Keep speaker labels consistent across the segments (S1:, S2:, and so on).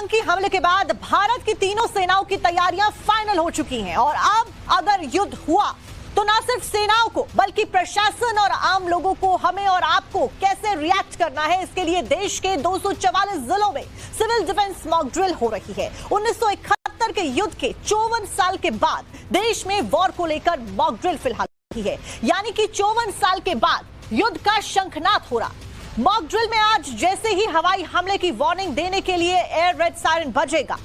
S1: आतंकी हमले के बाद भारत की तीनों सेनाओं की तैयारियां फाइनल हो चुकी हैं और अब अगर युद्ध हुआ तो न सिर्फ सेनाओं को बल्कि प्रशासन और आम लोगों को, हमें और आपको कैसे रिएक्ट करना है, इसके लिए देश के 244 जिलों में सिविल डिफेंस मॉक ड्रिल हो रही है। 1971 के युद्ध के 54 साल के बाद देश में वॉर को लेकर मॉक ड्रिल फिलहाल हुई है, यानी कि 54 साल के बाद युद्ध का शंखनाद हो रहा। मॉक ड्रिल में आज जैसे ही हवाई हमले की वार्निंग देने के लिए एयर रेड सायरन बजेगा,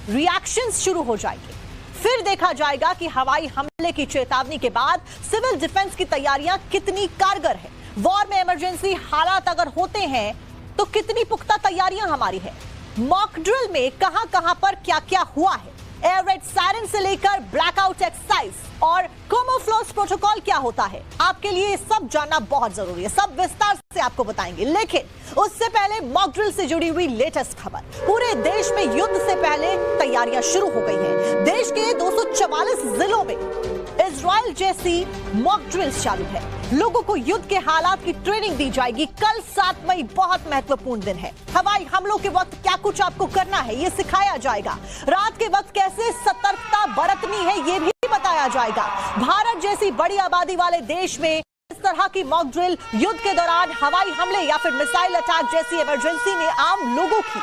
S1: रिएक्शंस शुरू हो जाएंगे। फिर देखा जाएगा कि हवाई हमले की चेतावनी के बाद सिविल डिफेंस की तैयारियां कितनी कारगर है। वॉर में इमरजेंसी हालात अगर होते हैं तो कितनी पुख्ता तैयारियां हमारी है। मॉक ड्रिल में कहां पर क्या क्या हुआ है, एयर रेड सायरन से लेकर ब्लैकआउट एक्सरसाइज और कैमोफ्लेज प्रोटोकॉल क्या होता है, आपके लिए सब जानना बहुत जरूरी है। सब विस्तार से आपको बताएंगे, लेकिन उससे पहले मॉक ड्रिल से जुड़ी हुई लेटेस्ट खबर। पूरे देश में युद्ध से पहले तैयारियां शुरू हो गई हैं। देश के 244 जिलों में इजराइल जैसी मॉक ड्रिल्स चालू है। लोगों को युद्ध के हालात की ट्रेनिंग दी जाएगी। कल 7 मई बहुत महत्वपूर्ण दिन है। हवाई हमलों के वक्त क्या कुछ आपको करना है ये सिखाया जाएगा। रात के वक्त कैसे सतर्कता बरतनी है ये भी बताया जाएगा। भारत जैसी बड़ी आबादी वाले देश में इस तरह की मॉक ड्रिल युद्ध के दौरान हवाई हमले या फिर मिसाइल अटैक जैसी इमरजेंसी में आम लोगों की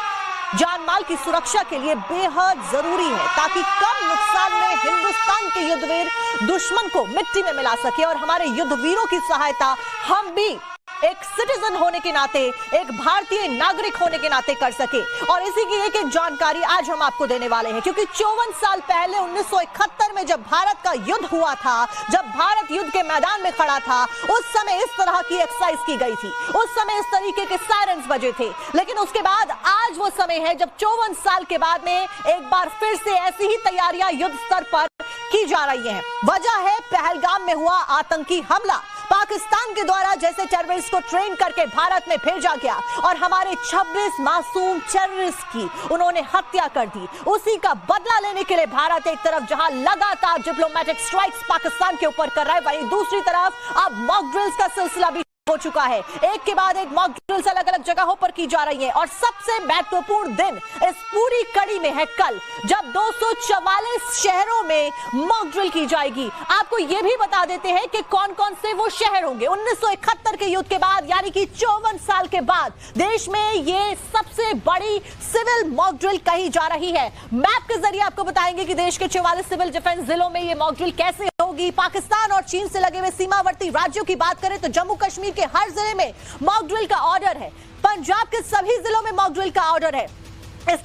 S1: जान माल की सुरक्षा के लिए बेहद जरूरी है, ताकि कम नुकसान में हिंदुस्तान के युद्धवीर दुश्मन को मिट्टी में मिला सके और हमारे युद्धवीरों की सहायता हम भी एक सिटीजन होने के नाते, एक भारतीय नागरिक होने के नाते कर सके। और इसी की एक जानकारी आज हम आपको देने वाले हैं, क्योंकि 54 साल पहले 1971 में जब भारत का युद्ध हुआ था, जब भारत युद्ध के मैदान में खड़ा था, उस समय इस तरह की एक्सरसाइज की गई थी। उस समय इस तरीके के सायरन्स बजे थे। लेकिन उसके बाद आज वो समय है जब 54 साल के बाद में एक बार फिर से ऐसी ही तैयारियां युद्ध स्तर पर की जा रही हैं। वजह है पहलगाम में हुआ आतंकी हमला। पाकिस्तान के द्वारा जैसे टेररिस्ट को ट्रेन करके भारत में भेजा गया और हमारे 26 मासूम टेररिस्ट की उन्होंने हत्या कर दी, उसी का बदला लेने के लिए भारत एक तरफ जहां लगातार डिप्लोमेटिक स्ट्राइक्स पाकिस्तान के ऊपर कर रहा है, वहीं दूसरी तरफ अब मॉक ड्रिल्स का सिलसिला भी हो चुका है। एक के बाद एक मॉक ड्रिल्स अलग अलग जगहों पर की जा रही है और सबसे महत्वपूर्ण दिन इस पूरी कड़ी में है कल, जब 244 शहरों में मॉक ड्रिल की जाएगी। आपको यह भी बता देते हैं कि कौन कौन से वो शहर होंगे। 1971 के युद्ध के बाद, यानी कि 54 साल के बाद देश में ये सबसे बड़ी सिविल मॉक ड्रिल कही जा रही है। मैप के जरिए आपको बताएंगे कि देश के 44 सिविल डिफेंस जिलों में ये मॉक ड्रिल कैसे होगी। पाकिस्तान और चीन से लगे हुए सीमावर्ती राज्यों की बात करें तो जम्मू कश्मीर के हर जिले में मॉक ड्रिल का ऑर्डर है। पंजाब के सभी जिलों में मॉक ड्रिल का ऑर्डर है। इसके